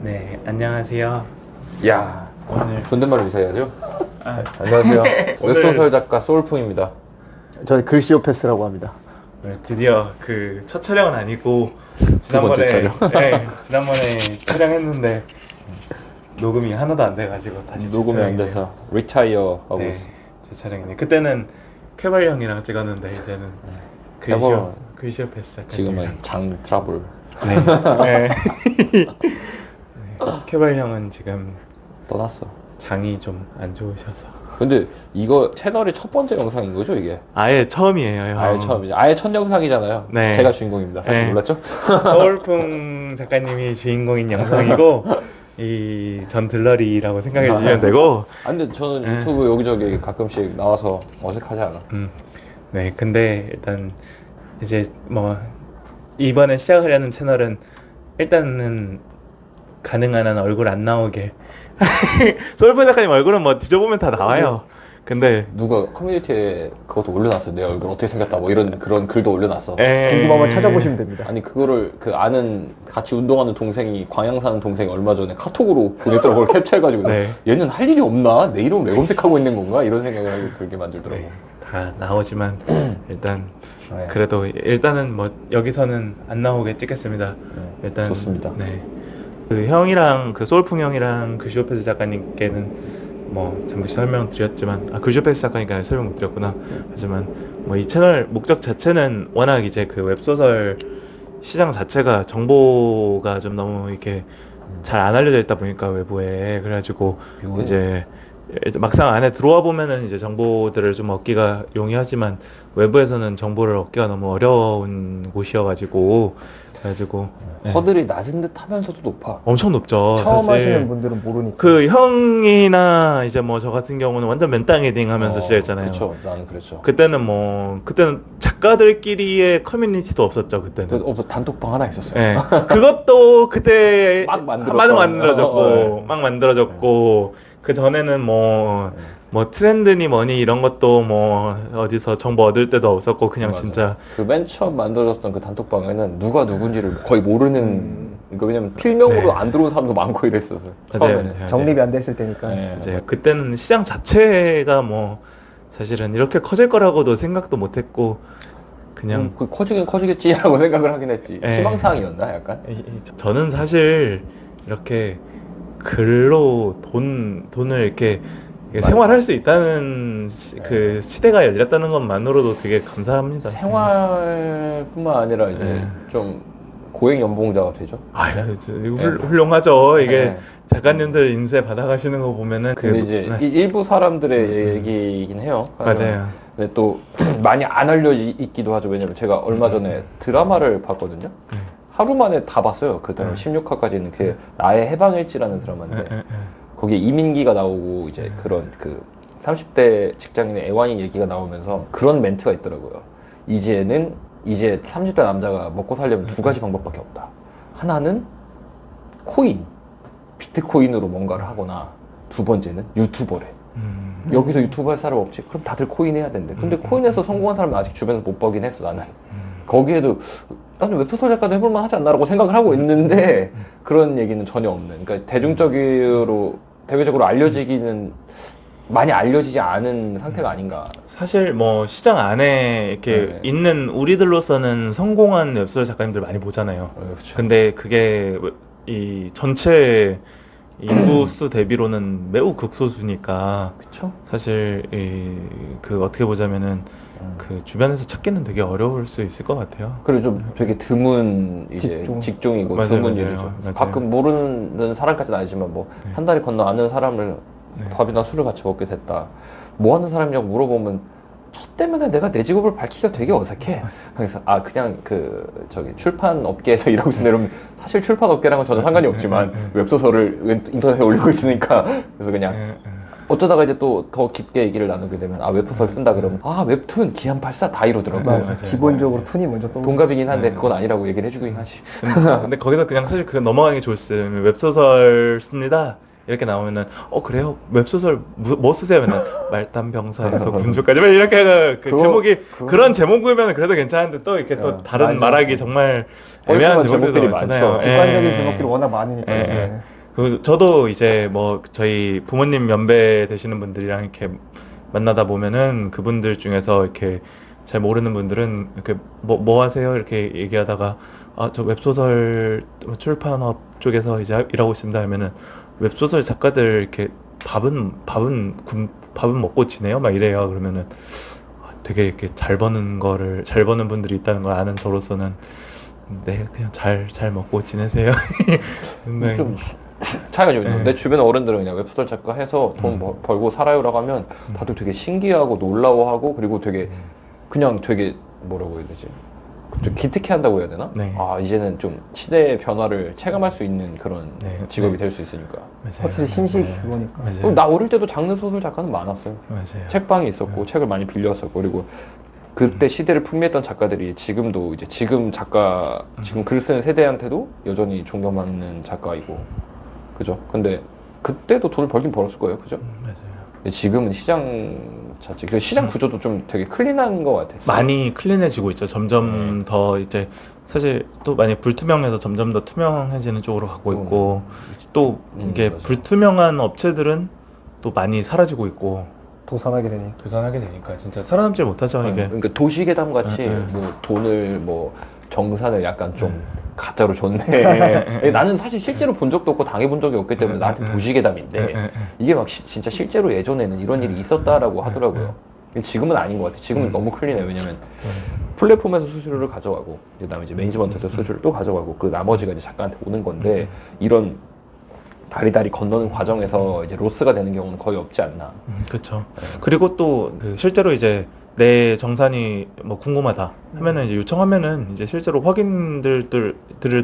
네, 안녕하세요. 야, 오늘 존댓말로 인사해야죠. 오늘- 안녕하세요. 웹소설 작가 소울풍입니다. 저는 글씨오패스라고 합니다. 오늘 드디어 그 첫 촬영은 아니고 두 번째 촬영. 네, 지난번에 촬영했는데 녹음이 하나도 안 돼가지고 다시 녹음이 안 재촬영이네요. 돼서 리타이어 하고 네, 있어. 재촬영이네. 그때는 쾌발 형이랑 찍었는데 이제는 쾌발. 글씨오패스 작가님이랑. 지금은 장 트러블. 네. 네. 네. 쾌발 형은 지금 떠났어. 장이 좀 안 좋으셔서 근데 이거 채널이 첫 번째 영상인 거죠, 이게? 아예 처음이에요, 형. 아예 처음이죠. 아예 첫 영상이잖아요. 네. 제가 주인공입니다. 사실 네. 몰랐죠? 서울풍 작가님이 주인공인 영상이고 이 전 들러리라고 생각해 주시면 되고. 아, 근데 저는 네. 유튜브 여기저기 가끔씩 나와서 어색하지 않아. 네, 근데 일단 이제 뭐 이번에 시작을 하는 채널은 일단은 가능한 한 얼굴 안 나오게. 서울풍 작가님 얼굴은 뭐 뒤져보면 다 나와요. 근데 누가 커뮤니티에 그것도 올려놨어요. 내 얼굴 어떻게 생겼다 뭐 이런 그런 글도 올려놨어. 궁금하면 찾아보시면 됩니다. 아니 그거를 그 아는 같이 운동하는 동생이 광양 사는 동생이 얼마 전에 카톡으로 보냈더라고. 그걸 캡처해가지고 네. 얘는 할 일이 없나? 내 이름 왜 검색하고 있는 건가? 이런 생각이 들게 만들더라고. 네, 다 나오지만 일단 네. 그래도 일단은 뭐 여기서는 안 나오게 찍겠습니다. 일단 좋습니다. 네. 그 형이랑 그 소울풍 형이랑 글씨오패스 작가님께는 뭐 잠시 설명드렸지만 글씨오패스 작가님께 설명 못 드렸구나. 하지만 뭐 이 채널 목적 자체는 워낙 이제 그 웹소설 시장 자체가 정보가 좀 너무 이렇게 잘 안 알려져 있다 보니까 외부에 그래가지고 묘해. 이제 막상 안에 들어와 보면은 이제 정보들을 좀 얻기가 용이하지만 외부에서는 정보를 얻기가 너무 어려운 곳이어가지고 그래가지고 네. 허들이 낮은 듯 하면서도 높아. 엄청 높죠. 처음 사실. 하시는 분들은 모르니까. 그 형이나 이제 뭐 저 같은 경우는 완전 맨땅 헤딩 하면서 시작했잖아요. 그쵸. 나는 그랬죠. 그때는 작가들끼리의 커뮤니티도 없었죠, 그때는. 단톡방 하나 있었어요. 예. 그것도 그때 막 만들었어. 막 만들어졌고, 네. 막 만들어졌고, 그 전에는 뭐 트렌드니 뭐니 이런 것도 뭐 어디서 정보 얻을 때도 없었고, 그냥 맞아. 진짜. 그 맨 처음 만들어졌던 그 단톡방에는 누가 누군지를 거의 모르는 그러니까 왜냐면 필명으로 네. 안 들어온 사람도 많고 이랬었어요. 맞아요, 처음에는. 맞아요. 정립이 안 됐을 때니까. 네. 이제 그때는 시장 자체가 뭐 사실은 이렇게 커질 거라고도 생각도 못 했고, 그냥 그 커지긴 커지겠지라고 생각을 하긴 했지. 예. 희망사항이었나 약간? 저는 사실 이렇게 글로 돈을 이렇게 생활할 수 있다는 그 시대가 열렸다는 것만으로도 되게 감사합니다. 생활뿐만 아니라 이제 네. 좀 고액 연봉자가 되죠. 훌륭하죠. 이게 네. 작가님들 인쇄 받아가시는 거 보면은 근데 이제 네. 일부 사람들의 얘기이긴 해요. 맞아요. 근데 또 많이 안 알려 있기도 하죠. 왜냐면 제가 얼마 전에 드라마를 봤거든요. 하루 만에 다 봤어요. 그 드라마 16화까지는 그 나의 해방일지라는 드라마인데 거기에 이민기가 나오고 이제 그런 그 30대 직장인의 애완이 얘기가 나오면서 그런 멘트가 있더라고요. 이제 30대 남자가 먹고 살려면 두 가지 방법밖에 없다. 하나는 코인, 비트코인으로 뭔가를 하거나 두 번째는 유튜버래. 여기서 유튜브 할 사람 없지? 그럼 다들 코인 해야 된대. 근데 코인에서 성공한 사람은 아직 주변에서 못 보긴 했어, 나는. 거기에도 나는 웹소설 작가도 해볼만 하지 않나라고 생각을 하고 있는데 그런 얘기는 전혀 없는. 그러니까 대외적으로 알려지기는 많이 알려지지 않은 상태가 아닌가. 사실 뭐 시장 안에 이렇게 네. 있는 우리들로서는 성공한 웹소설 작가님들 많이 보잖아요. 그렇죠. 근데 그게 이 전체 인구수 대비로는 매우 극소수니까 그쵸? 사실 그 어떻게 보자면은 그 주변에서 찾기는 되게 어려울 수 있을 것 같아요. 그리고 좀 되게 드문 이제 직종이고 맞아요, 드문 맞아요. 일이죠. 맞아요. 가끔 모르는 사람까지는 아니지만 뭐 네. 한 다리 건너 아는 사람을 네. 밥이나 술을 같이 먹게 됐다. 뭐 하는 사람이냐고 물어보면 저 때문에 내가 내 직업을 밝히기가 되게 어색해. 그래서 그냥 출판 업계에서 일하고 있는 여러분 사실 출판 업계랑은 전혀 상관이 없지만 웹소설을 인터넷에 올리고 있으니까 그래서 그냥 어쩌다가 이제 또 더 깊게 얘기를 나누게 되면 웹소설 쓴다 그러면 웹툰 기안84 다 이러더라고. 맞아요. 기본적으로 툰이 먼저 떠오르죠. 동갑이긴 한데 그건 아니라고 얘기를 해주긴 하지. 근데 거기서 그냥 사실 그 넘어가는 게 좋을 듯 웹소설 씁니다. 이렇게 나오면은 그래요? 웹소설 뭐 쓰세요? 맨날 말단병사에서 군주까지 막 이렇게 그 제목이 그런 제목이면 그래도 괜찮은데 또 이렇게 또 다른 맞아요. 말하기 정말 애매한 뻘쭘한 제목들이 제목들이 많잖아요. 많죠. 객관적인 제목들이 워낙 많으니까. 예. 저도 이제 뭐 저희 부모님 연배 되시는 분들이랑 이렇게 만나다 보면은 그분들 중에서 이렇게 잘 모르는 분들은 이렇게 뭐 하세요? 이렇게 얘기하다가 저 웹소설 출판업 쪽에서 이제 일하고 있습니다 하면은 웹소설 작가들 이렇게 밥은 먹고 지내요? 막 이래요. 그러면은 되게 이렇게 잘 버는 분들이 있다는 걸 아는 저로서는 네, 그냥 잘 먹고 지내세요. 네. 좀 차이가 좀 있는 네. 내 주변 어른들은 그냥 웹소설 작가 해서 돈 벌고 살아요라고 하면 다들 되게 신기하고 놀라워하고 그리고 되게 그냥 되게 뭐라고 해야 되지? 좀 기특해 한다고 해야 되나? 네. 이제는 좀 시대의 변화를 체감할 수 있는 그런 네. 직업이 네. 될 수 있으니까. 맞아요. 확실히 신식 맞아요. 그거니까. 맞아요. 나 어릴 때도 장르 소설 작가는 많았어요. 맞아요. 책방이 있었고 책을 많이 빌렸었고 그리고 그때 시대를 풍미했던 작가들이 지금도 이제 지금 글 쓰는 세대한테도 여전히 존경받는 작가이고 그죠? 근데 그때도 돈을 벌긴 벌었을 거예요, 그죠? 맞아요. 근데 지금은 시장 자체, 그 시장 구조도 좀 되게 클린한 것 같아. 많이 클린해지고 있죠. 점점 더 이제 사실 또 많이 불투명해서 점점 더 투명해지는 쪽으로 가고 있고 또 이게 맞아. 불투명한 업체들은 또 많이 사라지고 있고 도산하게 되니까. 도산하게 되니까 진짜 살아남질 못하죠 이게. 그러니까 도시계담 같이 응. 뭐 돈을 뭐 정산을 약간 좀 응. 가짜로 줬네. 나는 사실 실제로 본 적도 없고 당해본 적이 없기 때문에 나한테 도시계담인데 이게 막 진짜 실제로 예전에는 이런 일이 있었다라고 하더라고요. 근데 지금은 아닌 것 같아. 지금은 너무 클린해. 왜냐면 플랫폼에서 수수료를 가져가고 그다음에 이제 매니지먼트에서 수수료를 또 가져가고 그 나머지가 이제 작가한테 오는 건데 이런 다리다리 건너는 과정에서 이제 로스가 되는 경우는 거의 없지 않나. 그렇죠. 그리고 또 그 실제로 이제 내 정산이 뭐 궁금하다 하면은 이제 요청하면은 이제 실제로 확인들을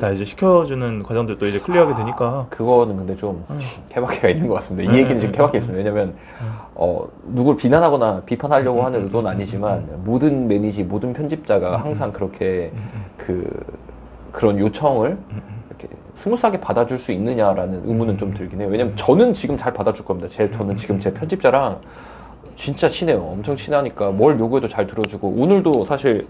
다 이제 시켜주는 과정들도 이제 클리어하게 되니까. 그거는 근데 좀 케바케가 있는 것 같습니다. 이 얘기는 지금 케바케 있습니다. 왜냐면 누굴 비난하거나 비판하려고 하는 의도는 아니지만 모든 모든 편집자가 항상 그렇게 그런 요청을 이렇게 스무스하게 받아줄 수 있느냐라는 의문은 좀 들긴 해요. 왜냐면 저는 지금 잘 받아줄 겁니다. 저는 지금 제 편집자랑 진짜 친해요. 엄청 친하니까 뭘 요구해도 잘 들어주고 오늘도 사실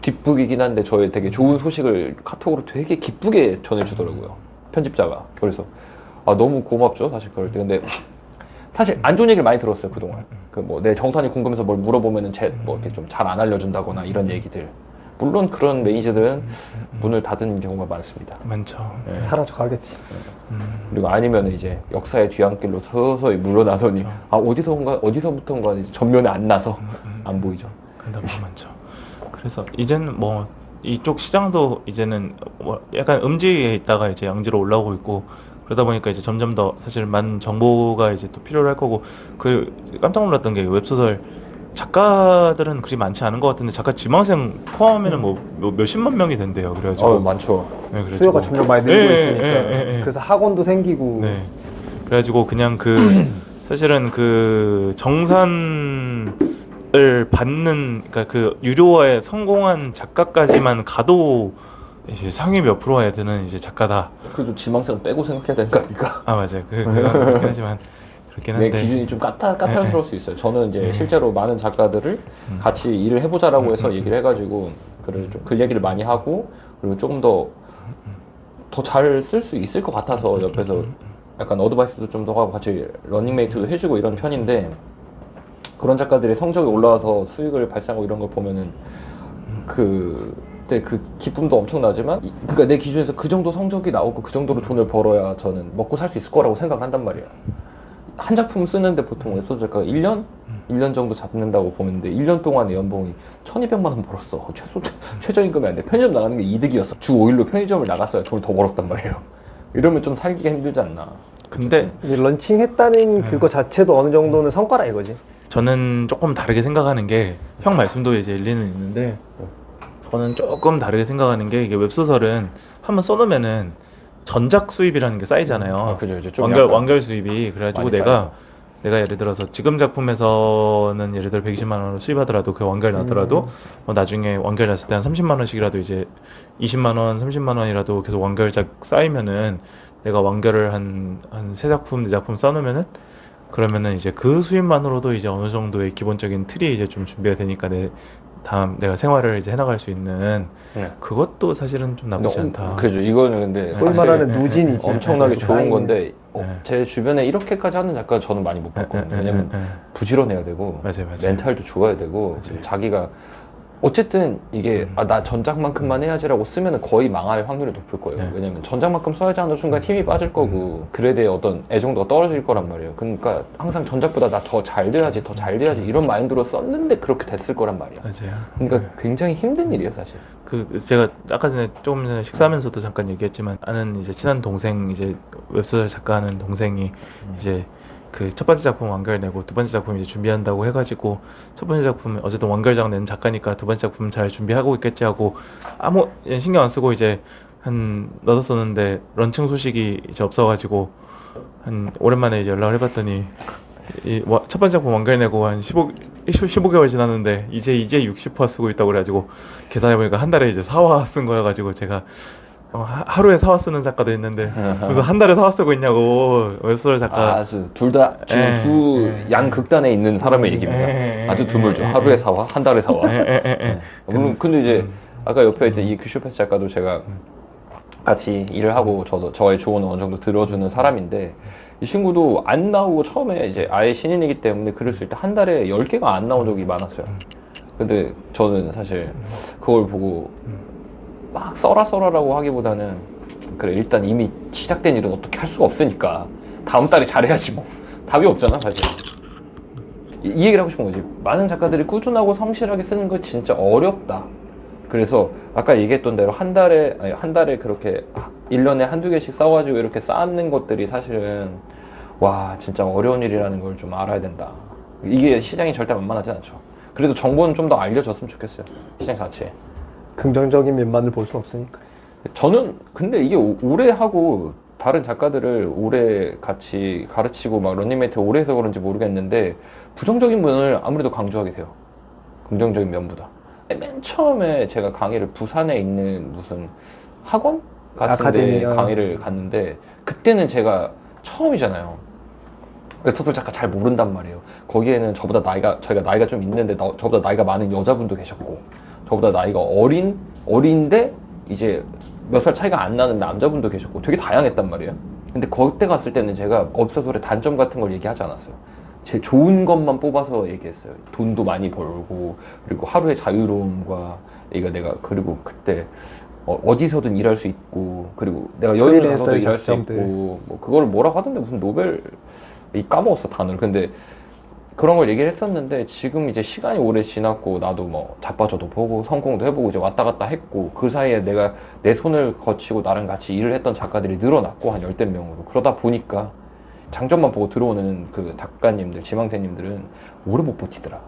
뒷북이긴 한데 저의 되게 좋은 소식을 카톡으로 되게 기쁘게 전해주더라고요. 편집자가. 그래서 너무 고맙죠. 사실 그럴 때. 근데 사실 안 좋은 얘기를 많이 들었어요. 그동안. 그 뭐 내 정산이 궁금해서 뭘 물어보면은 뭐 이렇게 좀 잘 안 알려준다거나 이런 얘기들. 물론 그런 매니저들은 문을 닫은 경우가 많습니다. 많죠. 네. 사라져 가겠지. 그리고 아니면 이제 역사의 뒤안길로 서서히 물러나더니 어디서부턴가 이제 전면에 안 나서 안 보이죠. 그런 데가 많죠. 그래서 이제는 뭐 이쪽 시장도 이제는 뭐 약간 음지에 있다가 이제 양지로 올라오고 있고 그러다 보니까 이제 점점 더 사실 많은 정보가 이제 또 필요할 거고 깜짝 놀랐던 게 웹소설 작가들은 그리 많지 않은 것 같은데 작가 지망생 포함하면은 뭐 몇십만 명이 된대요. 그래가지고 많죠. 네, 그래가지고 수요가 점점 많이 늘고 예, 있으니까. 예. 그래서 학원도 생기고. 네. 그래가지고 그냥 사실은 정산을 받는 그러니까 그 유료화에 성공한 작가까지만 가도 이제 상위 몇 프로야 되는 이제 작가다. 그래도 지망생 빼고 생각해야 되는 거 아닙니까? 맞아요. 그렇긴 하지만 그렇긴 한데. 내 기준이 좀 까탈스러울 수 있어요. 저는 이제 실제로 많은 작가들을 같이 일을 해보자라고 해서 얘기를 해가지고 글 얘기를 많이 하고 그리고 조금 더 잘 쓸 수 있을 것 같아서 옆에서 약간 어드바이스도 좀 더 하고 같이 러닝메이트도 해주고 이런 편인데 그런 작가들이 성적이 올라와서 수익을 발생하고 이런 걸 보면은 그때 그 기쁨도 엄청나지만 그러니까 내 기준에서 그 정도 성적이 나오고 그 정도로 돈을 벌어야 저는 먹고 살 수 있을 거라고 생각을 한단 말이야. 한 작품 쓰는데 보통 웹소설 작가가 1년 정도 잡는다고 보는데 1년 동안의 연봉이 1,200만 원 벌었어. 최저임금이 안 돼. 편의점 나가는 게 이득이었어. 주 5일로 편의점을 나갔어야 돈을 더 벌었단 말이에요. 이러면 좀 살기가 힘들지 않나. 근데 이제 런칭했다는 그거 자체도 어느 정도는 성과라 이거지. 저는 조금 다르게 생각하는 게 형 말씀도 이제 일리는 있는데 저는 조금 다르게 생각하는 게 이게 웹소설은 한번 써놓으면은 전작 수입이라는 게 쌓이잖아요. 그죠. 좀 약간 완결 수입이. 그래가지고 많이 내가 예를 들어서 지금 작품에서는 예를 들어 120만 원을 수입하더라도 그 완결 나더라도 나중에 완결 났을 때 한 30만 원씩이라도 이제 20만 원, 30만 원이라도 계속 완결작 쌓이면은 내가 완결을 한 세 작품, 네 작품 써놓으면은 그러면은 이제 그 수입만으로도 이제 어느 정도의 기본적인 틀이 이제 좀 준비가 되니까 내가 생활을 이제 해나갈 수 있는 네. 그것도 사실은 좀 나쁘지 않다. 그죠. 이거는 근데 꿀말하는 네, 누진이지. 엄청나게 좋은 다행이네. 건데 네. 제 주변에 이렇게까지 하는 작가 저는 많이 못 봤거든요. 왜냐면 네. 부지런해야 되고 맞아요. 멘탈도 좋아야 되고 맞아요. 자기가 어쨌든 이게 나 전작만큼만 해야지라고 쓰면 거의 망할 확률이 높을 거예요. 네. 왜냐면 전작만큼 써야지 하는 순간 힘이 빠질 거고 글에 대해 어떤 애정도가 떨어질 거란 말이에요. 그러니까 항상 전작보다 나 더 잘 돼야지 더 잘 돼야지 이런 마인드로 썼는데 그렇게 됐을 거란 말이야. 맞아요. 그러니까 굉장히 힘든 일이에요 사실. 제가 아까 전에 조금 전에 식사하면서도 잠깐 얘기했지만 아는 이제 친한 동생 이제 웹소설 작가하는 동생이 이제 그 첫 번째 작품 완결 내고 두 번째 작품 이제 준비한다고 해가지고 첫 번째 작품 어쨌든 완결작 낸 작가니까 두 번째 작품 잘 준비하고 있겠지 하고 아무 신경 안 쓰고 이제 한 넣었었는데 런칭 소식이 이제 없어가지고 한 오랜만에 이제 연락을 해봤더니 첫 번째 작품 완결 내고 한 15개월 지났는데 이제 60화 쓰고 있다고 그래가지고 계산해보니까 한 달에 이제 4화 쓴 거여가지고 제가 하루에 4화 쓰는 작가도 있는데 무슨 한 달에 4화 쓰고 있냐고 웹소설 작가 아주 둘 다 지금 두 양극단에 있는 사람의 얘기입니다. 아주 드물죠. 하루에 4화, 한 달에 4화. 물론 근데 이제 아까 옆에 있던 이 큐쇼패스 작가도 제가 같이 일을 하고 저의 조언을 어느 정도 들어주는 사람인데 이 친구도 안 나오고 처음에 이제 아예 신인이기 때문에 글을 쓸 때 한 달에 10개가 안 나온 적이 많았어요. 근데 저는 사실 그걸 보고 막 써라라고 하기보다는 그래 일단 이미 시작된 일은 어떻게 할 수가 없으니까 다음 달에 잘해야지 뭐 답이 없잖아 사실. 이 얘기를 하고 싶은 거지. 많은 작가들이 꾸준하고 성실하게 쓰는 거 진짜 어렵다. 그래서 아까 얘기했던 대로 한 달에 그렇게 1년에 한두 개씩 써가지고 이렇게 쌓는 것들이 사실은 와 진짜 어려운 일이라는 걸 좀 알아야 된다. 이게 시장이 절대 만만하지 않죠. 그래도 정보는 좀 더 알려졌으면 좋겠어요. 시장 자체에. 긍정적인 면만을 볼 수 없으니까. 저는 근데 이게 오래 하고 다른 작가들을 오래 같이 가르치고 막 런닝메이트 오래 해서 그런지 모르겠는데 부정적인 면을 아무래도 강조하게 돼요. 긍정적인 면보다. 맨 처음에 제가 강의를 부산에 있는 무슨 학원 같은 데 강의를 갔는데 그때는 제가 처음이잖아요. 웹소설 작가 잘 모른단 말이에요. 거기에는 저희가 나이가 좀 있는데 저보다 나이가 많은 여자분도 계셨고 저보다 나이가 어린데 이제 몇 살 차이가 안 나는 남자분도 계셨고 되게 다양했단 말이에요. 근데 그때 갔을 때는 제가 웹소설의 단점 같은 걸 얘기하지 않았어요. 제 좋은 것만 뽑아서 얘기했어요. 돈도 많이 벌고 그리고 하루의 자유로움과 내가 그리고 그때 어디서든 일할 수 있고 그리고 내가 여행을 가서도 일할 수 있고 뭐 그걸 뭐라고 하던데 무슨 노벨 까먹었어 단어를. 근데 그런 걸 얘기를 했었는데 지금 이제 시간이 오래 지났고 나도 뭐 자빠져도 보고 성공도 해보고 이제 왔다 갔다 했고 그 사이에 내가 내 손을 거치고 나랑 같이 일을 했던 작가들이 늘어났고 한 10대 명으로 그러다 보니까 장점만 보고 들어오는 그 작가님들 지망생님들은 오래 못 버티더라.